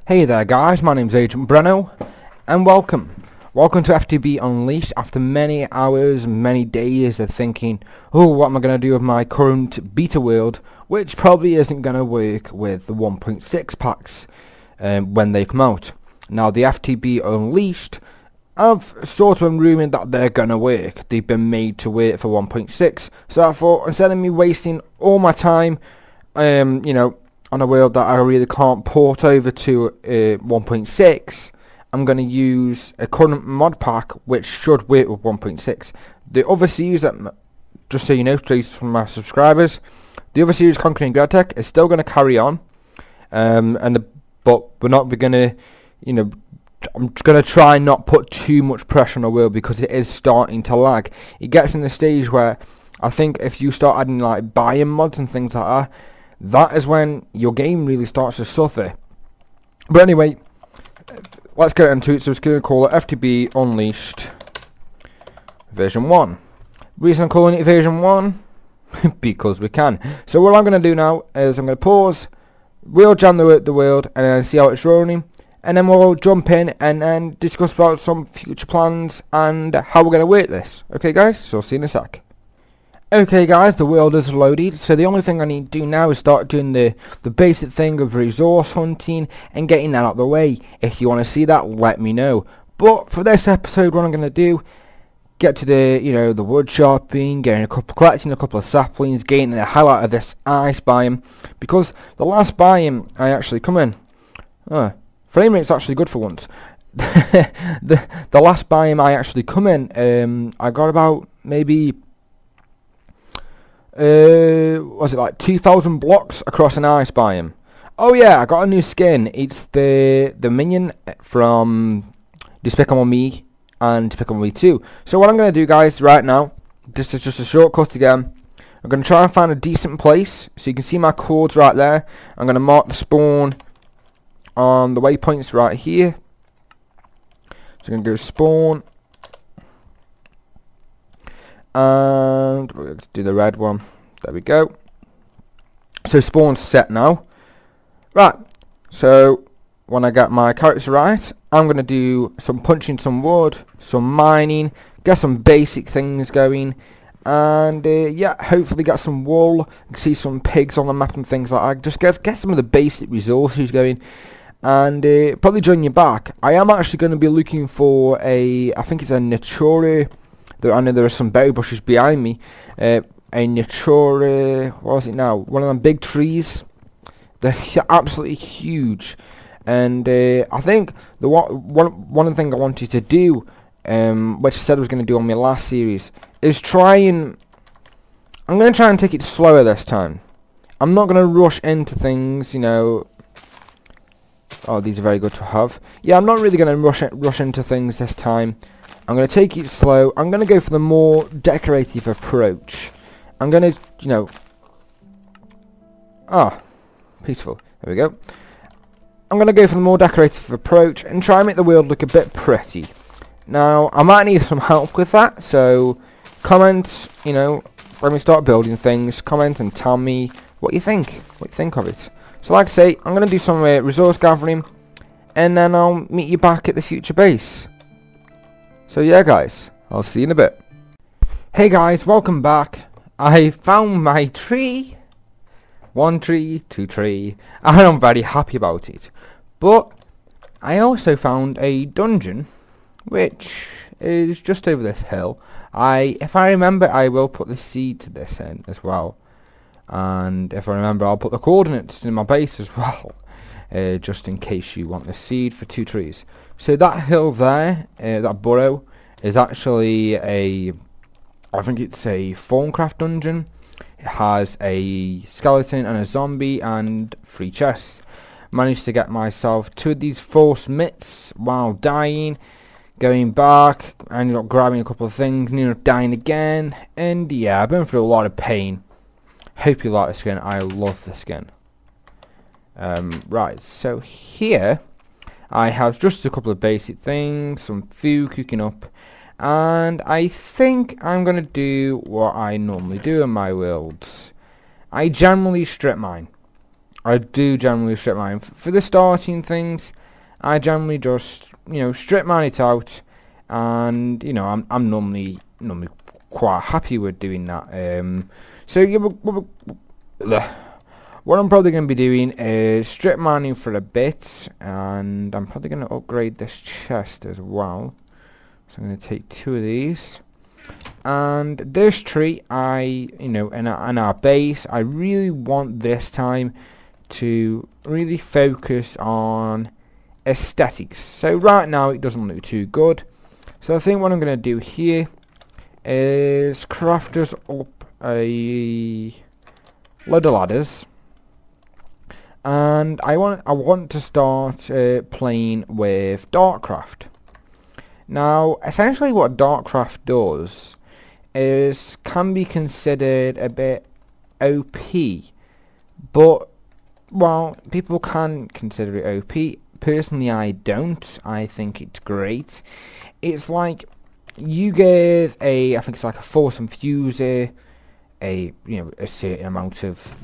Hey there guys, my name's AgentBreno and welcome to FTB Unleashed. After many hours, many days of thinking, oh, what am I going to do with my current beta world, which probably isn't going to work with the 1.6 packs when they come out. Now the FTB Unleashed, I've sort of been rumouring that they're going to work. They've been made to work for 1.6, so I thought instead of me wasting all my time, on a world that I really can't port over to 1.6, I'm going to use a current mod pack which should work with 1.6. The other series, that, just so you know, please, from my subscribers, the other series, Conquering Gregtech, is still going to carry on, but we're not going to, I'm going to try and not put too much pressure on the world because it is starting to lag. It gets in the stage where I think if you start adding like buy-in mods and things like that, that is when your game really starts to suffer. But anyway, let's get into it. So it's going to call it FTB Unleashed version 1. Reason I'm calling it version 1? Because we can. So what I'm going to do now is I'm going to pause, we'll jam the world and then see how it's running, and then we'll jump in and discuss about some future plans and how we're going to work this. Okay guys, so I'll see you in a sec. Okay guys, the world is loaded, so the only thing I need to do now is start doing the basic thing of resource hunting and getting that out of the way. If you want to see that, let me know. But for this episode, what I'm going to do, get to the wood chopping, collecting a couple of saplings, getting the hell out of this ice biome, because the last biome I actually come in, frame rate's actually good for once. the last biome I actually come in, I got about maybe was it like 2,000 blocks across an ice biome. Oh yeah, I got a new skin. It's the minion from Despicable Me and Despicable Me 2. So what I'm going to do guys right now, this is just a shortcut again, I'm going to try and find a decent place. So you can see my coords right there. I'm going to mark the spawn on the waypoints right here. So I'm going to go spawn, and we're going to do the red one. There we go. So spawn's set now. Right, so when I get my character right, I'm going to do some punching some wood, some mining, get some basic things going, and yeah, hopefully get some wool, see some pigs on the map and things like that. Just get some of the basic resources going, and probably join you back. I am actually going to be looking for I think it's a Natura. I know there are some berry bushes behind me. A Natura, what was it now? One of them big trees. They're absolutely huge. And I think one of the things I wanted to do, which I said I was going to do on my last series, is I'm going to try and take it slower this time. I'm not going to rush into things, Oh, these are very good to have. Yeah, I'm not really going to rush into things this time. I'm going to take it slow. I'm going to go for the more decorative approach. I'm going to, peaceful. There we go. I'm going to go for the more decorative approach and try and make the world look a bit pretty. Now, I might need some help with that, so comment, when we start building things, comment and tell me what you think of it. So like I say, I'm going to do some resource gathering, and then I'll meet you back at the future base. So yeah guys, I'll see you in a bit. Hey guys, welcome back. I found my tree. 1 tree, 2 tree, and I'm very happy about it. But I also found a dungeon, which is just over this hill. If I remember, I will put the seed to this in as well. And if I remember, I'll put the coordinates in my base as well. Just in case you want the seed for 2 trees. So that hill there, that burrow, is actually I think it's a Thorncraft dungeon. It has a skeleton and a zombie and 3 chests. Managed to get myself 2 of these false mitts while dying, going back, ended up grabbing a couple of things, ended up dying again, and yeah, I've been through a lot of pain. Hope you like the skin. I love the skin. Right, so here I have just a couple of basic things, some food cooking up, and I think I'm going to do what I normally do in my worlds. I generally strip mine. I do generally strip mine. For the starting things, I generally just, strip mine it out, and I'm normally quite happy with doing that. So yeah, what I'm probably going to be doing is strip mining for a bit, and I'm probably going to upgrade this chest as well. So I'm going to take 2 of these. And this tree, in our base, I really want this time to really focus on aesthetics. So right now it doesn't look too good. So I think what I'm going to do here is craft us up a load of ladders. And I want to start playing with dartcraft. Now, essentially what dartcraft does is can be considered a bit OP, but well, people can consider it OP. Personally, I don't. I think it's great. It's like you give I think it's like a force infuser, a certain amount of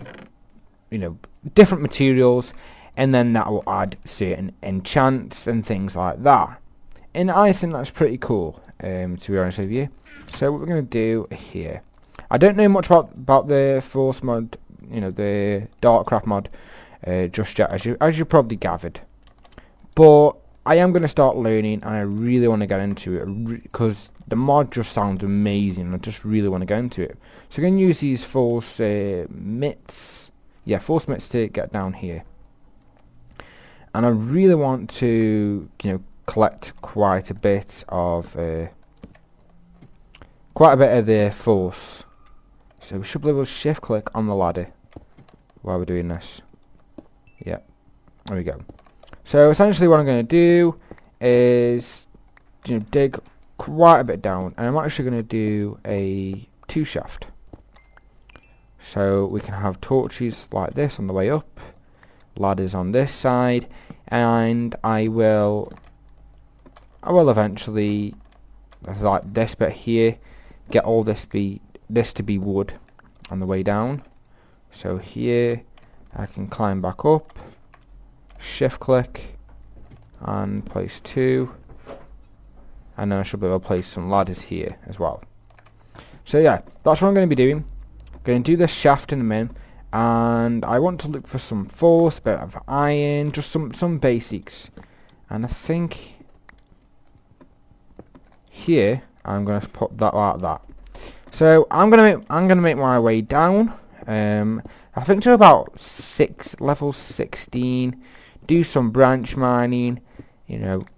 different materials, and then that will add certain enchants and things like that. And I think that's pretty cool, to be honest with you. So what we're going to do here, I don't know much about the force mod, the dartcraft mod, just yet, as you probably gathered. But I am going to start learning, and I really want to get into it, because the mod just sounds amazing, and I just really want to get into it. So we're going to use these force mitts, force mitts to get down here. And I really want to, collect quite a bit of the force. So we should be able to shift click on the ladder while we're doing this. Yeah, there we go. So essentially what I'm going to do is dig quite a bit down, and I'm actually going to do a 2 shaft. So we can have torches like this on the way up, ladders on this side, and I will eventually, like this bit here, get all this to be wood on the way down. So here I can climb back up, shift click, and place 2, and then I should be able to place some ladders here as well. So yeah, that's what I'm going to be doing. I'm going to do this shaft in a minute, and I want to look for some force, bit of iron, just some basics. And I think here I'm going to put that like that. So I'm gonna make my way down. I think to about level 16. Do some branch mining.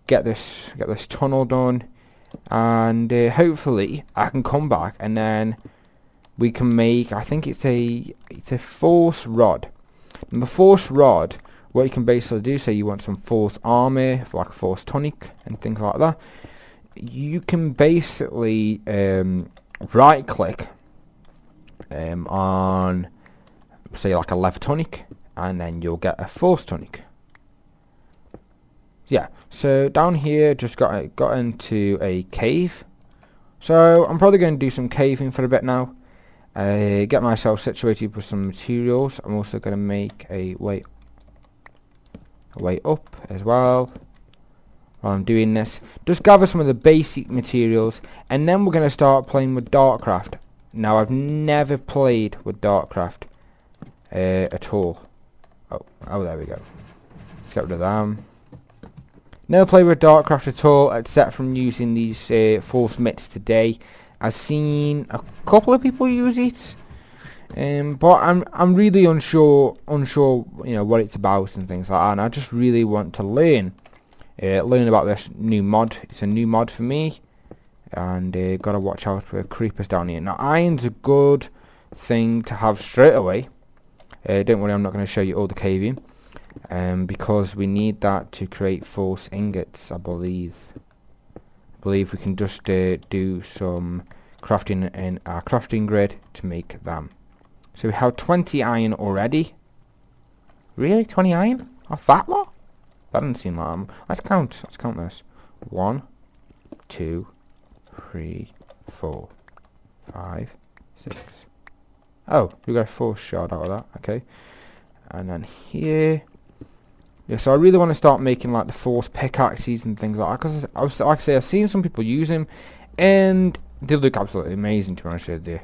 Get this tunnel done, and hopefully I can come back, and then we can make. I think it's a force rod. And the force rod, what you can basically do, say you want some force armor, like a force tonic and things like that. You can basically right click on, say, like a leather tonic, and then you'll get a force tonic. Yeah, so down here just got into a cave. So I'm probably going to do some caving for a bit now. Get myself situated with some materials. I'm also going to make a way up as well. While I'm doing this, just gather some of the basic materials, and then we're going to start playing with dartcraft. Now, I've never played with dartcraft at all. Oh, there we go. Let's get rid of them. Never played with dartcraft at all, except from using these force mitts today. I've seen a couple of people use it, but I'm really unsure, what it's about and things like that. And I just really want to learn about this new mod. It's a new mod for me, and gotta watch out for creepers down here. Now, iron's a good thing to have straight away. Don't worry, I'm not going to show you all the caving, because we need that to create force ingots. I believe we can just do some crafting in our crafting grid to make them. So we have 20 iron already. Really, 20 iron? Off that lot? That doesn't seem like Let's count this. 1, 2, 3, 4, 5, 6. Oh, we got a 4 shard out of that. Okay. and then here. Yeah, so I really want to start making like the force pickaxes and things like that, because like I say, I've seen some people use them and they look absolutely amazing, to be honest with you.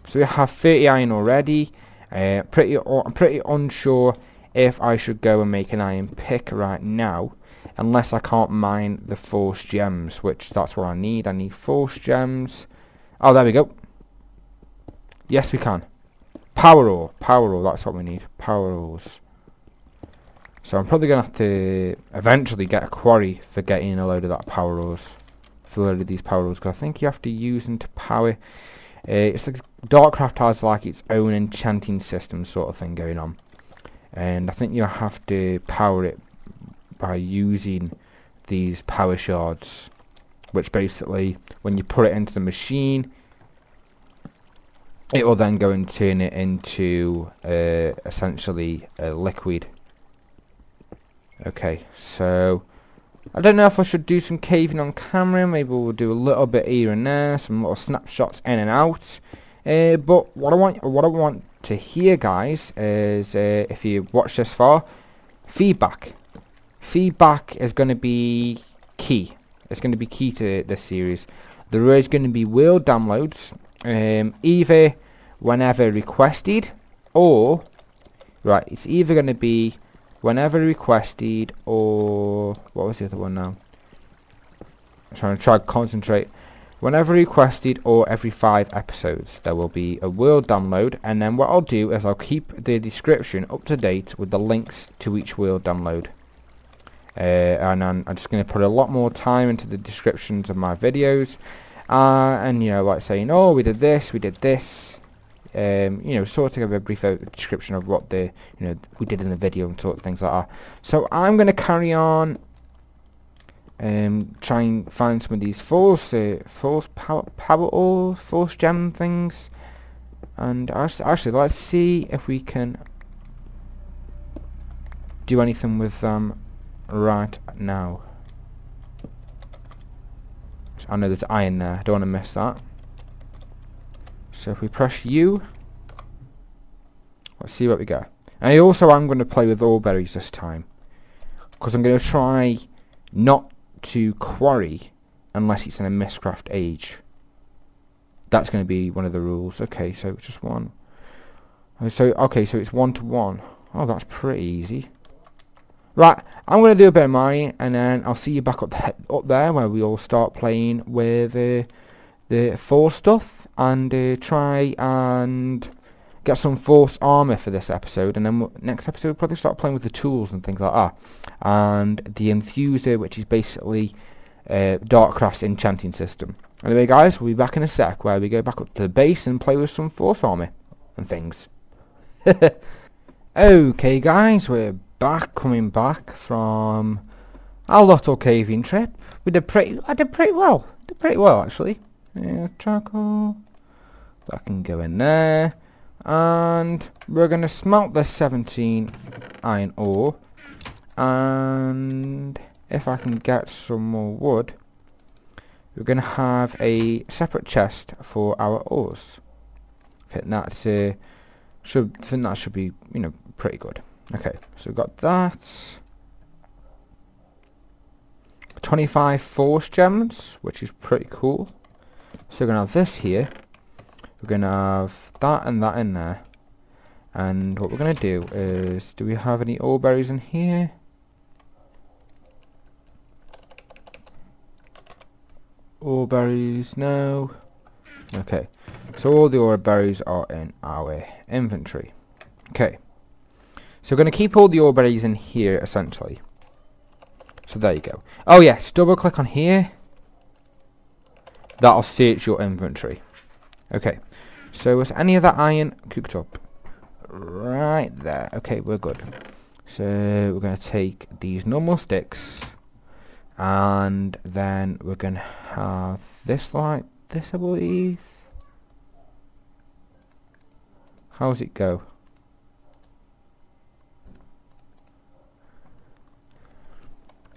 So we have 30 iron already. I'm pretty unsure if I should go and make an iron pick right now, unless I can't mine the force gems, which that's what I need. I need force gems. Oh, there we go. Yes, we can. Power ore, that's what we need. Power ores. So I'm probably going to have to eventually get a quarry for getting a load of that power ores. For a load of these power ores, because I think you have to use them to power. It's like Dartcraft has like its own enchanting system sort of thing going on. And I think you have to power it by using these power shards. Which basically, when you put it into the machine, it will then go and turn it into essentially a liquid. Okay, so I don't know if I should do some caving on camera. Maybe we'll do a little bit here and there, some little snapshots in and out. But what I want to hear, guys, is if you watch this far, feedback. Feedback is going to be key. It's going to be key to this series. There is going to be world downloads, either whenever requested, or it's either going to be whenever requested, or what was the other one now? I'm trying to concentrate. Whenever requested, or every 5 episodes, there will be a world download. And then what I'll do is I'll keep the description up to date with the links to each world download. And I'm just going to put a lot more time into the descriptions of my videos, and you know, like saying, oh, we did this, we did this. You know, sort of a brief description of what we did in the video and sort of things like that. So I'm going to carry on try and find some of these force power ores, force gem things, and actually let's see if we can do anything with them right now. I know there's iron there, I don't want to miss that. So if we press U, let's see what we get. And also I'm going to play with ore berries this time, because I'm going to try not to quarry unless it's in a Mistcraft age. That's going to be one of the rules. Okay, so it's just one. So okay, so it's 1 to 1. Oh, that's pretty easy. Right, I'm going to do a bit of mining, and then I'll see you back up there where we all start playing with the force stuff, and try and get some force armor for this episode. And then next episode we'll probably start playing with the tools and things like that, and the infuser, which is basically Dartcraft's enchanting system. Anyway, guys, we'll be back in a sec where we go back up to the base and play with some force armor and things. Okay, guys, we're coming back from our little caving trip. I did pretty well. Actually. Yeah, charcoal. That can go in there. And we're going to smelt this 17 iron ore. And if I can get some more wood, we're going to have a separate chest for our ores. I think that should be, you know, pretty good. Okay, so we've got that. 25 force gems, which is pretty cool. So we're going to have this here. We're going to have that and that in there. And what we're going to do is, do we have any ore berries in here? Ore berries, no. Okay, so all the ore berries are in our inventory. Okay. So we're going to keep all the ore berries in here, essentially. So there you go. Oh yes, double click on here. That'll search your inventory. Okay. So was any of that iron cooked up? Right there. Okay, we're good. So we're going to take these normal sticks. And then we're going to have this like this, I believe. How's it go?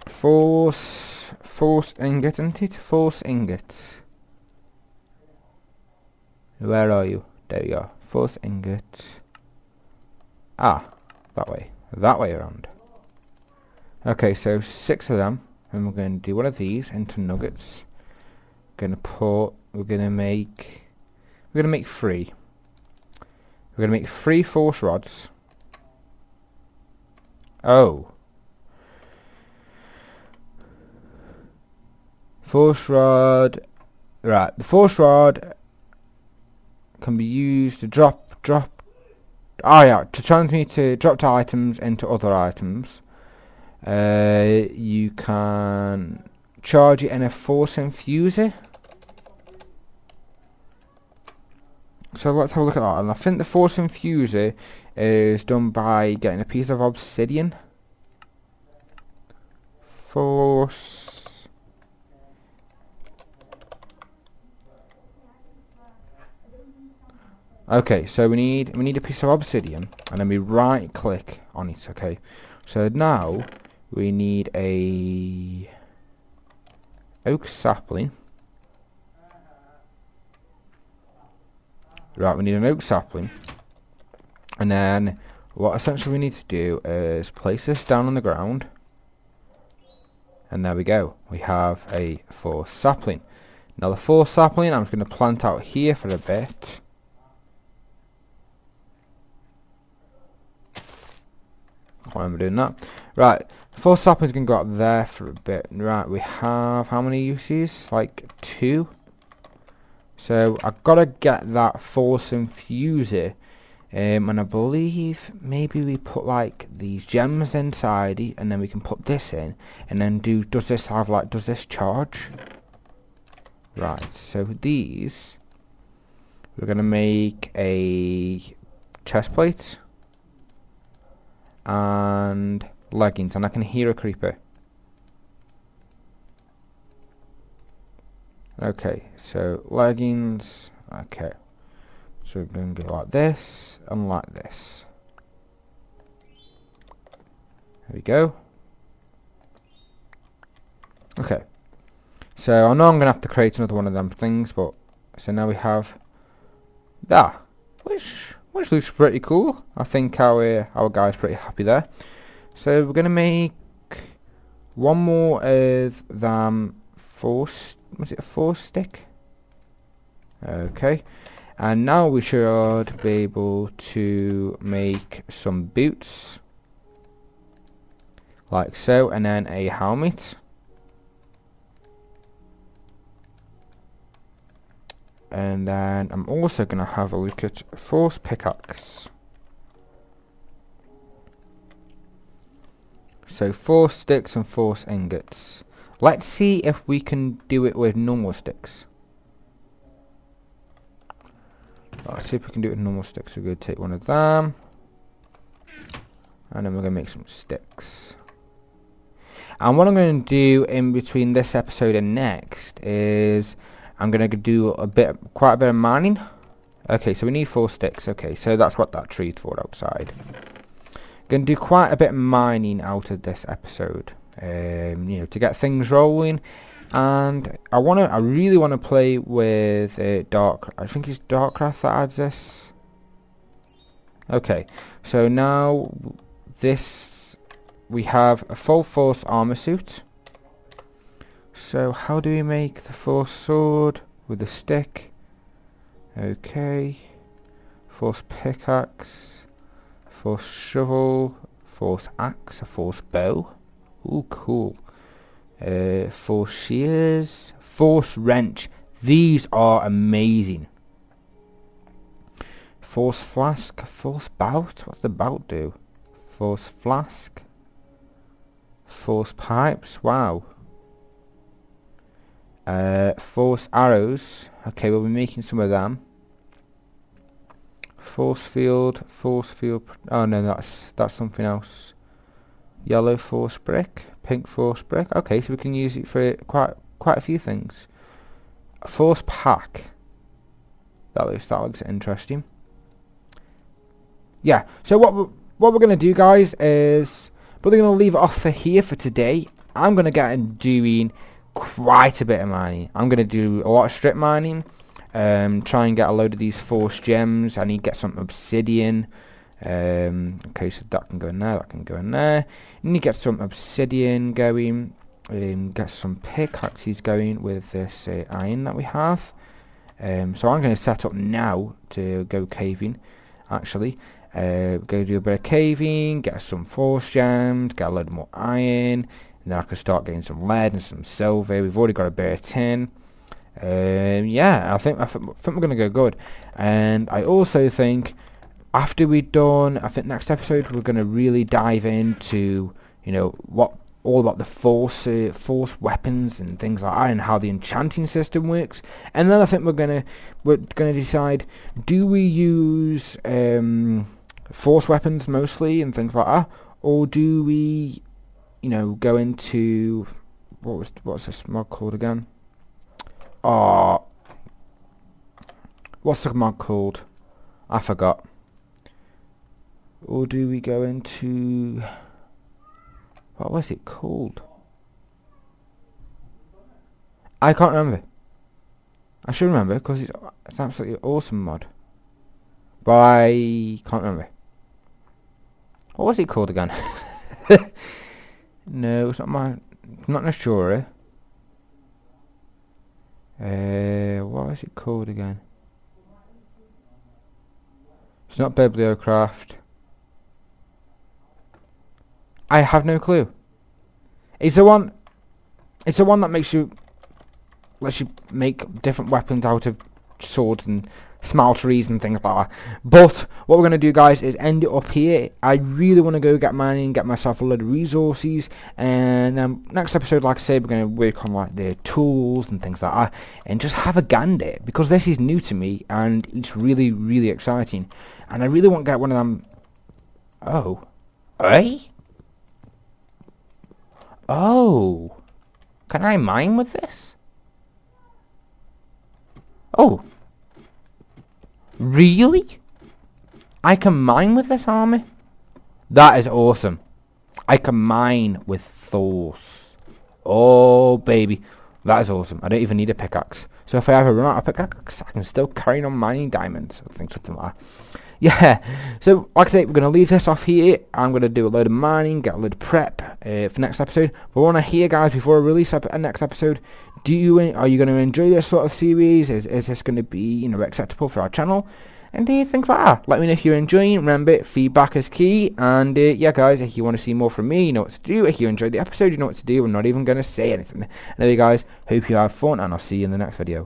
Force ingot, isn't it? Force ingot. Where are you? There you are. Force ingot. Ah, That way. That way around. Okay, so 6 of them. And we're going to do one of these into nuggets. We're going to make 3. We're going to make 3 force rods. Oh. Force rod. Right, the force rod can be used to drop. Oh yeah, to transmute to drop items into other items. You can charge it in a force infuser. So let's have a look at that. And I think the force infuser is done by getting a piece of obsidian. Force. Okay, so we need a piece of obsidian, and then we right click on it. Okay, so now we need a oak sapling. Right, we need an oak sapling, and then what essentially we need to do is place this down on the ground, and there we go. We have a 4 sapling. Now the 4 sapling I'm just going to plant out here for a bit. Why am I doing that? Right, 4 saplings can go up there for a bit. Right, we have how many uses? Like 2. So I've got to get that force infuser, and I believe maybe we put like these gems inside it, and then we can put this in, and then does this charge? Right, so these we're gonna make a chest plate and leggings, and I can hear a creeper. Okay, so leggings. Okay, so we're going to go like this and like this. There we go. Okay, so I know I'm going to have to create another one of them things, but so now we have that, which looks pretty cool. I think our guy's pretty happy there. So we're going to make one more of them force. Was it a 4 stick? Okay, and now we should be able to make some boots like so, and then a helmet, and then I'm also gonna have a look at force pickaxe. So 4 sticks and force ingots. Let's see if we can do it with normal sticks. Let's see if we can do it with normal sticks. We're going to take one of them, and then we're going to make some sticks. And what I'm going to do in between this episode and next is I'm going to do quite a bit of mining. Okay, so we need 4 sticks. Okay, so that's what that tree's for outside. Going to do quite a bit of mining out of this episode. You know, to get things rolling, and I really want to play with I think it's Dartcraft that adds this. Okay, so now this we have a full force armor suit. So how do we make the force sword with a stick? Okay, force pickaxe, force shovel, force axe, a force bow. Ooh, cool. Force shears, force wrench. These are amazing. Force flask, force bout. What's the bout do? Force flask, force pipes. Wow. Force arrows. Okay, we'll be making some of them. Force field, force field. Oh no, that's something else. Yellow force brick, pink force brick. Okay, so we can use it for quite a few things. Force pack. That looks interesting. Yeah. So what we're gonna do, guys, is we're gonna leave it off for here for today. I'm gonna get doing quite a bit of mining. I'm gonna do a lot of strip mining. Try and get a load of these force gems. I need to get some obsidian. Okay, so that can go in there, that can go in there. You need to get some obsidian going, get some pickaxes going with this iron that we have. So I'm going to set up now to go caving, actually. Go do a bit of caving, get some force gems, get a load more iron, and then I can start getting some lead and some silver. We've already got a bit of tin. Yeah, I think we're going to go good. And I also think after we're done, I think next episode we're going to really dive into, you know, all about the force weapons and things like that, and how the enchanting system works. And then I think we're gonna decide, do we use force weapons mostly and things like that, or do we, you know, go into what's this mod called again? What's the mod called? I forgot. Or do we go into, what was it called? I can't remember. I should remember because it's absolutely awesome mod. But I can't remember. What was it called again? No, it's not not Nashura. What was it called again? It's not Bibliocraft. I have no clue. It's the one that lets you make different weapons out of swords and smelteries and things like that. But what we're going to do, guys, is end it up here. I really want to go get mining, get myself a load of resources, and next episode, like I said, we're going to work on like the tools and things like that, and just have a gander, because this is new to me and it's really, really exciting, and I really want to get one of them. Oh, eh? Oh, can I mine with this? Oh, really? I can mine with this army? That is awesome. I can mine with Thors. Oh, baby. That is awesome. I don't even need a pickaxe. So if I ever run out of pickaxe, I can still carry on mining diamonds. I think something like that. Yeah, so like I say, we're going to leave this off here. I'm going to do a load of mining, get a load of prep for next episode. But I want to hear, guys, before I release a next episode, are you going to enjoy this sort of series? Is this going to be, you know, acceptable for our channel? And things like that. Let me know if you're enjoying. Remember, feedback is key. And yeah, guys, if you want to see more from me, you know what to do. If you enjoyed the episode, you know what to do. I'm not even going to say anything. Anyway, guys, hope you have fun, and I'll see you in the next video.